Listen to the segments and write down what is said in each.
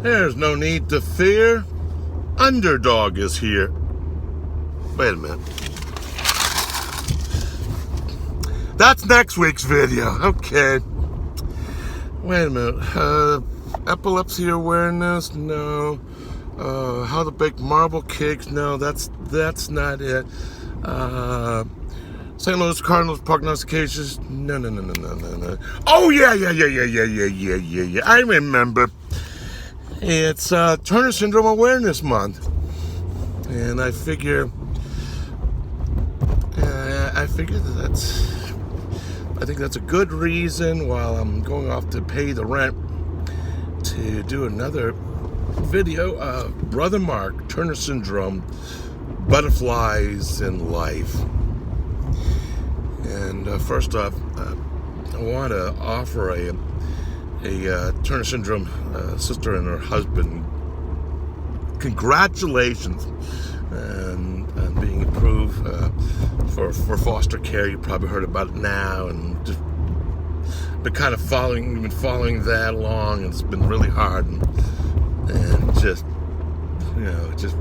There's no need to fear. Underdog is here. Wait a minute. That's next week's video. Okay. Wait a minute. Epilepsy awareness? No. How to bake marble cakes? No, that's not it. St. Louis Cardinals prognostications? No. Oh yeah. I remember. It's Turner Syndrome Awareness Month, and I figure I think that's a good reason, while I'm going off to pay the rent, to do another video of Brother Mark, Turner Syndrome, Butterflies in Life. And first off, I want to offer a Turner Syndrome sister and her husband congratulations on being approved for foster care. You probably heard about it now, and just been kind of following that along, and it's been really hard, and just just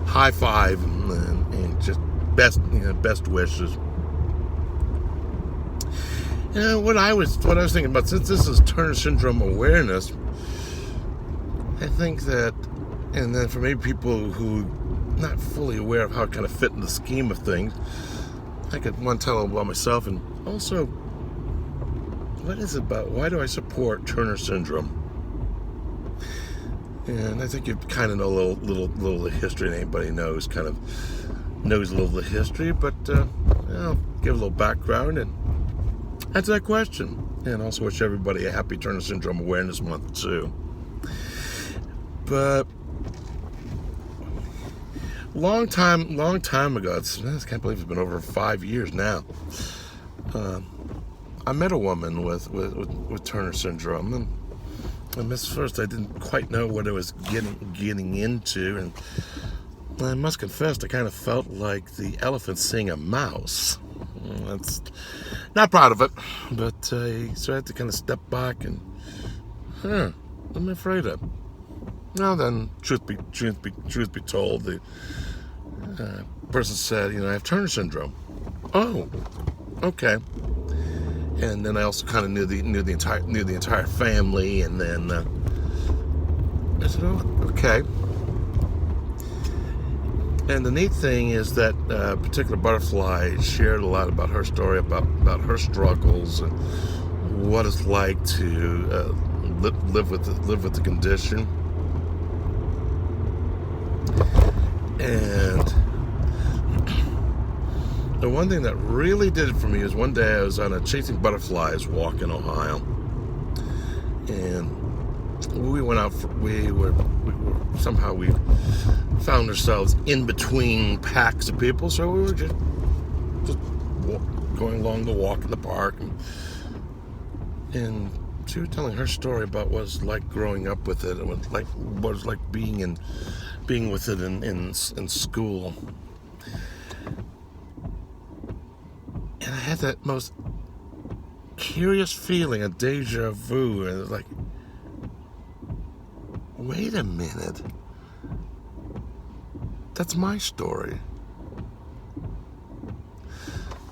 high five and just best wishes. What I was thinking about, since this is Turner Syndrome awareness, I think that, and then for maybe people who not fully aware of how it kind of fit in the scheme of things, I could tell about myself, and also, what is it about? Why do I support Turner Syndrome? And I think you kind of know a little of the history, and anybody knows a little of the history, but I'll give a little background and answer that question, and also wish everybody a happy Turner Syndrome Awareness Month too. But long time ago, I can't believe it's been over 5 years now. I met a woman with Turner Syndrome, and at first I didn't quite know what I was getting into, and I must confess I kind of felt like the elephant seeing a mouse. That's not proud of it, but so I had to kind of step back and, what am I afraid of? Now then, truth be told, the person said, I have Turner Syndrome. Oh, okay. And then I also kind of knew the entire family, and then I said, oh, okay. And the neat thing is that particular butterfly shared a lot about her story, about her struggles, and what it's like to live with the condition. And the one thing that really did it for me is one day I was on a Chasing Butterflies walk in Ohio, and we went out. We found ourselves in between packs of people, so we were just going along the walk in the park, and she was telling her story about what it was like growing up with it, and what it was like being with it in school. And I had that most curious feeling, a deja vu, and it was like, wait a minute, that's my story.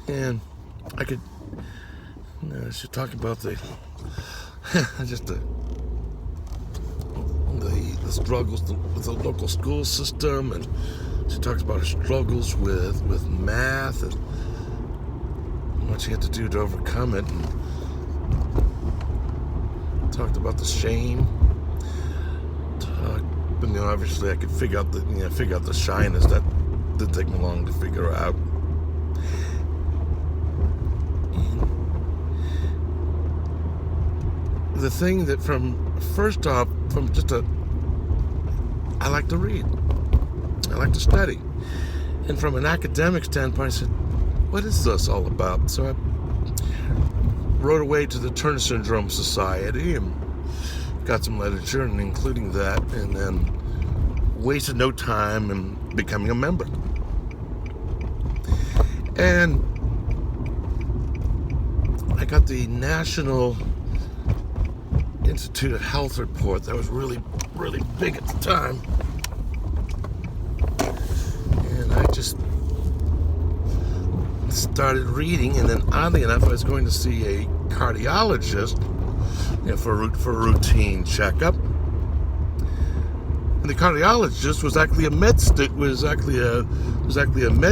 And I could, she's talking about the struggles with the local school system, and she talks about her struggles with math and what she had to do to overcome it, and talked about the shame. But obviously I could figure out the shyness. That didn't take me long to figure out. And the thing that I like to read, I like to study, and from an academic standpoint, I said, what is this all about? So I wrote away to the Turner Syndrome Society and got some literature, and including that, and then wasted no time in becoming a member. And I got the national Institute of Health report that was really, really big at the time. And I just started reading, and then oddly enough, I was going to see a cardiologist, for a routine checkup. And the cardiologist was actually a med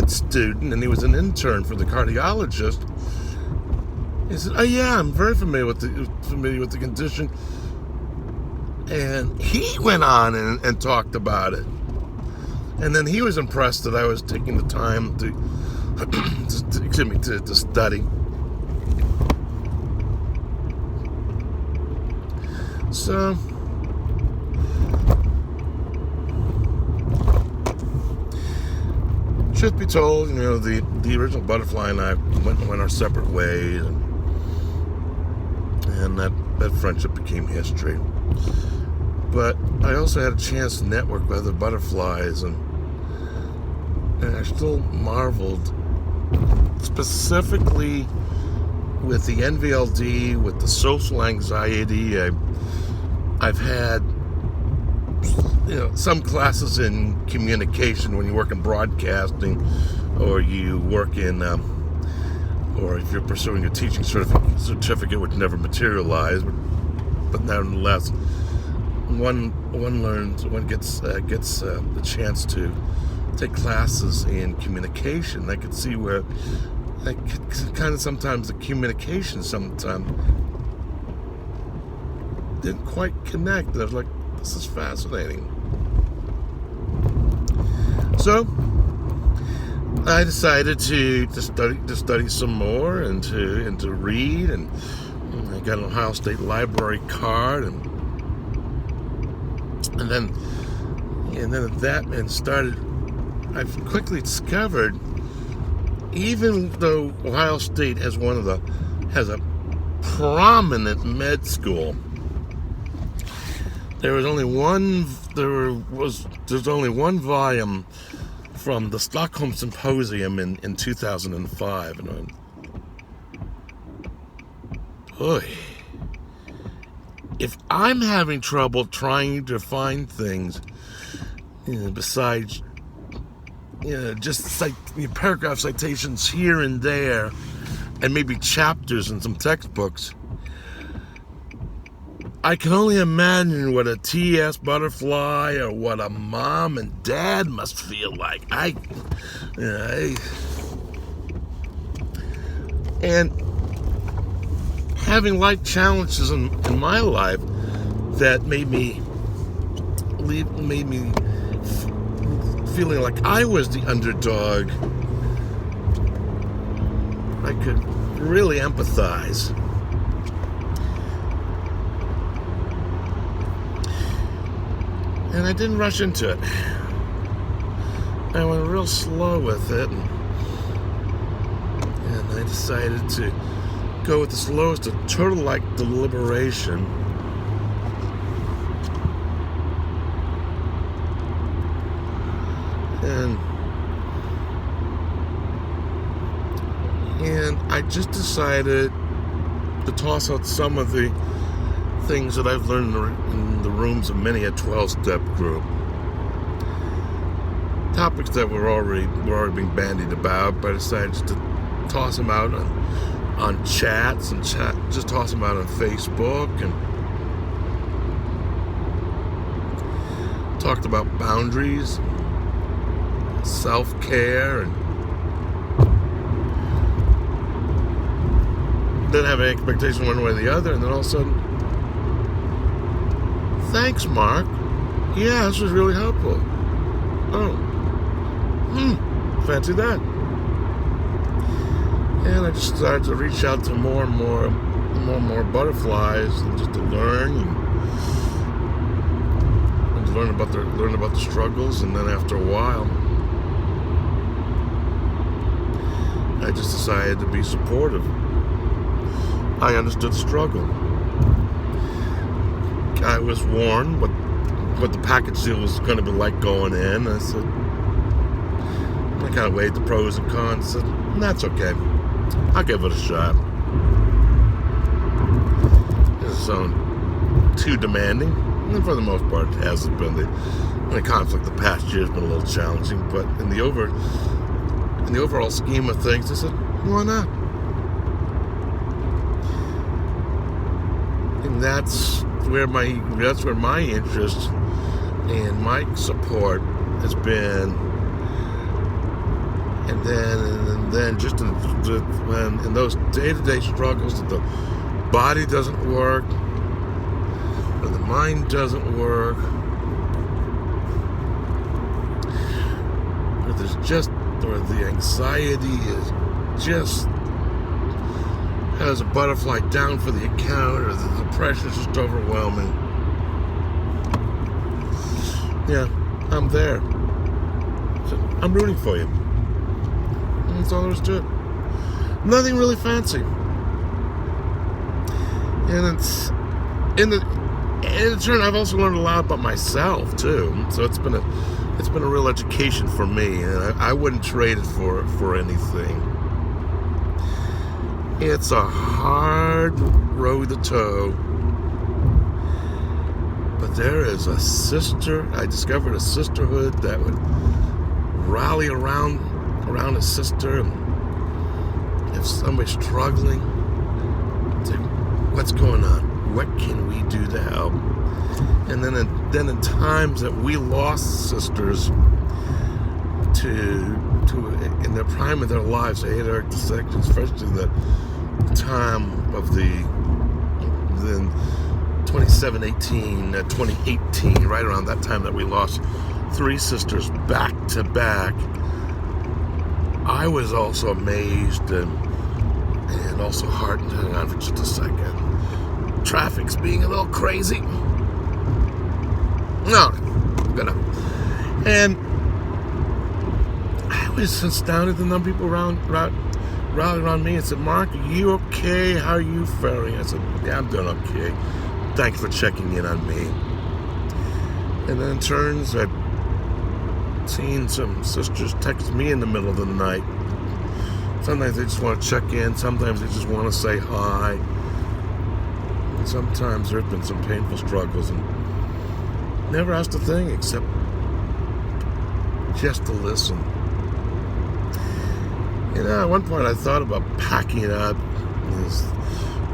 student, and he was an intern for the cardiologist. He said, "Oh yeah, I'm very familiar with the condition." And he went on and talked about it. And then he was impressed that I was taking the time to study. So truth be told, the original Butterfly and I went our separate ways, and that friendship became history. But I also had a chance to network with other butterflies, and I still marveled, specifically with the NVLD, with the social anxiety. I've had some classes in communication when you work in broadcasting, or you work in or if you're pursuing a teaching certificate which never materialized, but nonetheless one gets the chance to take classes in communication. I could see where sometimes the communication sometimes didn't quite connect. And I was like, this is fascinating. So I decided to study some more and to read, and I got an Ohio State Library card, and then I've quickly discovered, even though Ohio State has a prominent med school, there's only one volume from the Stockholm Symposium in 2005, and if I'm having trouble trying to find things, besides just paragraph citations here and there, and maybe chapters in some textbooks, I can only imagine what a T.S. Butterfly or what a mom and dad must feel like. And having life challenges in my life that made me feeling like I was the underdog, I could really empathize. And I didn't rush into it. I went real slow with it, and I decided to go with the slowest of turtle-like deliberation. And I just decided to toss out some of the things that I've learned in the rooms of many a 12-step group. Topics that were already being bandied about, but I decided just to toss them out on chats and just toss them out on Facebook, and talked about boundaries, self-care, and didn't have any expectation one way or the other, and then all of a sudden, "Thanks, Mark. Yeah, this was really helpful. Oh, fancy that." And I just started to reach out to more and more butterflies, and just to learn and to learn about the struggles. And then after a while, I just decided to be supportive. I understood the struggle. I was warned what the package deal was going to be like going in. I said, I kind of weighed the pros and cons. Said, that's okay. I'll give it a shot. So too demanding. And for the most part, it hasn't been. The conflict the past year has been a little challenging, but in the overall scheme of things, I said, why not? And that's where my interest and my support has been. And then just when in those day-to-day struggles that the body doesn't work, or the mind doesn't work, or the anxiety is just has a butterfly down for the account, or the depression is just overwhelming. Yeah, I'm there. So I'm rooting for you. And that's all there is to it. Nothing really fancy. And in turn, I've also learned a lot about myself too. So it's been a real education for me, and I wouldn't trade it for anything. It's a hard road to toe, but there is I discovered a sisterhood that would rally around a sister. If somebody's struggling, say, what's going on? What can we do to help? And then in times that we lost sisters to in the prime of their lives, aortic dissection, especially the time of the 2018, right around that time that we lost 3 sisters back to back, I was also amazed and also heartened. Hang on for just a second. Traffic's being a little crazy. No, and I was astounded the number of people rallied around me and said, Mark, are you okay? How are you faring? I said, yeah, I'm doing okay. Thanks for checking in on me. And then in turns, I've seen some sisters text me in the middle of the night. Sometimes they just want to check in. Sometimes they just want to say hi. And sometimes there's been some painful struggles, and never asked a thing except just to listen. At one point I thought about packing it up.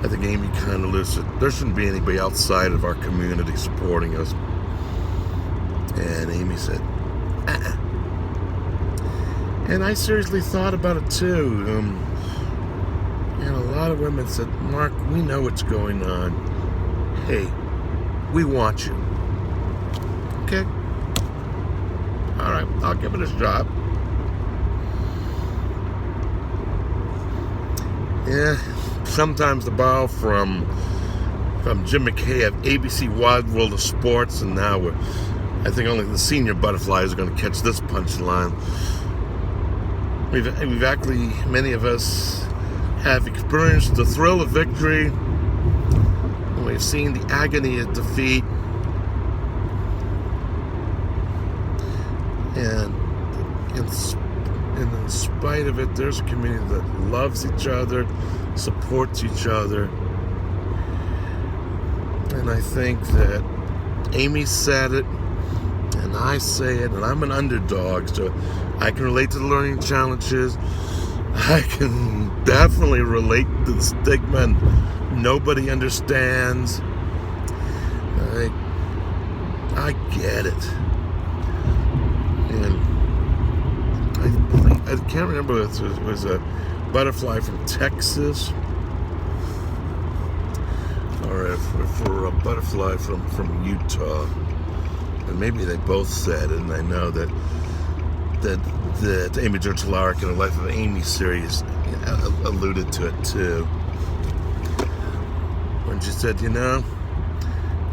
I think Amy kind of listed, there shouldn't be anybody outside of our community supporting us. And Amy said, And I seriously thought about it too. And a lot of women said, Mark, we know what's going on. Hey, we want you. Okay. All right, I'll give it a shot. Yeah, sometimes to borrow from Jim McKay of ABC Wide World of Sports, and now I think only the senior butterflies are going to catch this punchline. We've actually, many of us have experienced the thrill of victory, and we've seen the agony of defeat, and in spite of it, there's a community that loves each other, supports each other. And I think that Amy said it, and I say it, and I'm an underdog, so I can relate to the learning challenges. I can definitely relate to the stigma, and nobody understands. I get it. And I can't remember if it was a butterfly from Texas or for a butterfly from Utah, and maybe they both said it. And I know that Amy Gertularic in the Life of Amy series alluded to it too, when she said,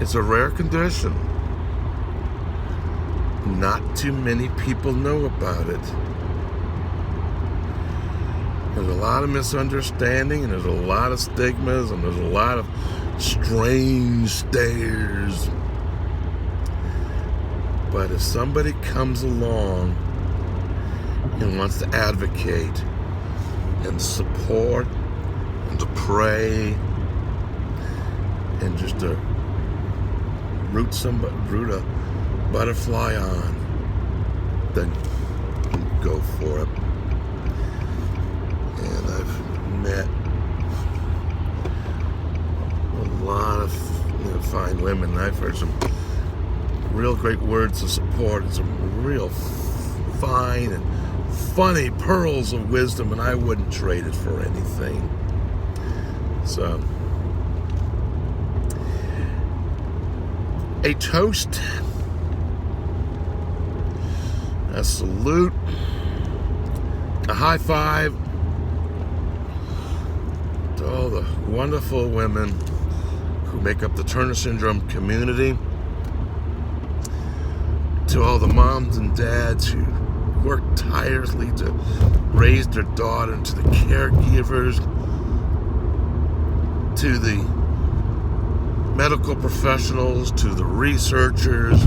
it's a rare condition. Not too many people know about it. There's a lot of misunderstanding, and there's a lot of stigmas, and there's a lot of strange stares. But if somebody comes along and wants to advocate and support and to pray and just to root a butterfly on, then go for it. And I've met a lot of fine women. I've heard some real great words of support and some real fine and funny pearls of wisdom, and I wouldn't trade it for anything. So, a toast, a salute, a high five to all the wonderful women who make up the Turner Syndrome community, to all the moms and dads who work tirelessly to raise their daughter, and to the caregivers, to the medical professionals, to the researchers,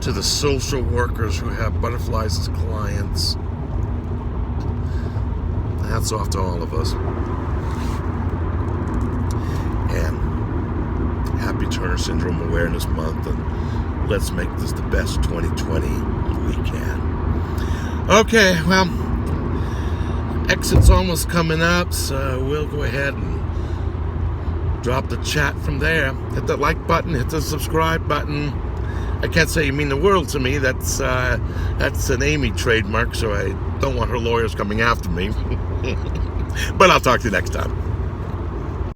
to the social workers who have butterflies as clients. Hats off to all of us. And happy Turner Syndrome Awareness Month, and let's make this the best 2020 we can. Okay, well, exit's almost coming up, so we'll go ahead and drop the chat from there. Hit that like button, hit the subscribe button. I can't say you mean the world to me. That's an Amy trademark, so I don't want her lawyers coming after me. But I'll talk to you next time.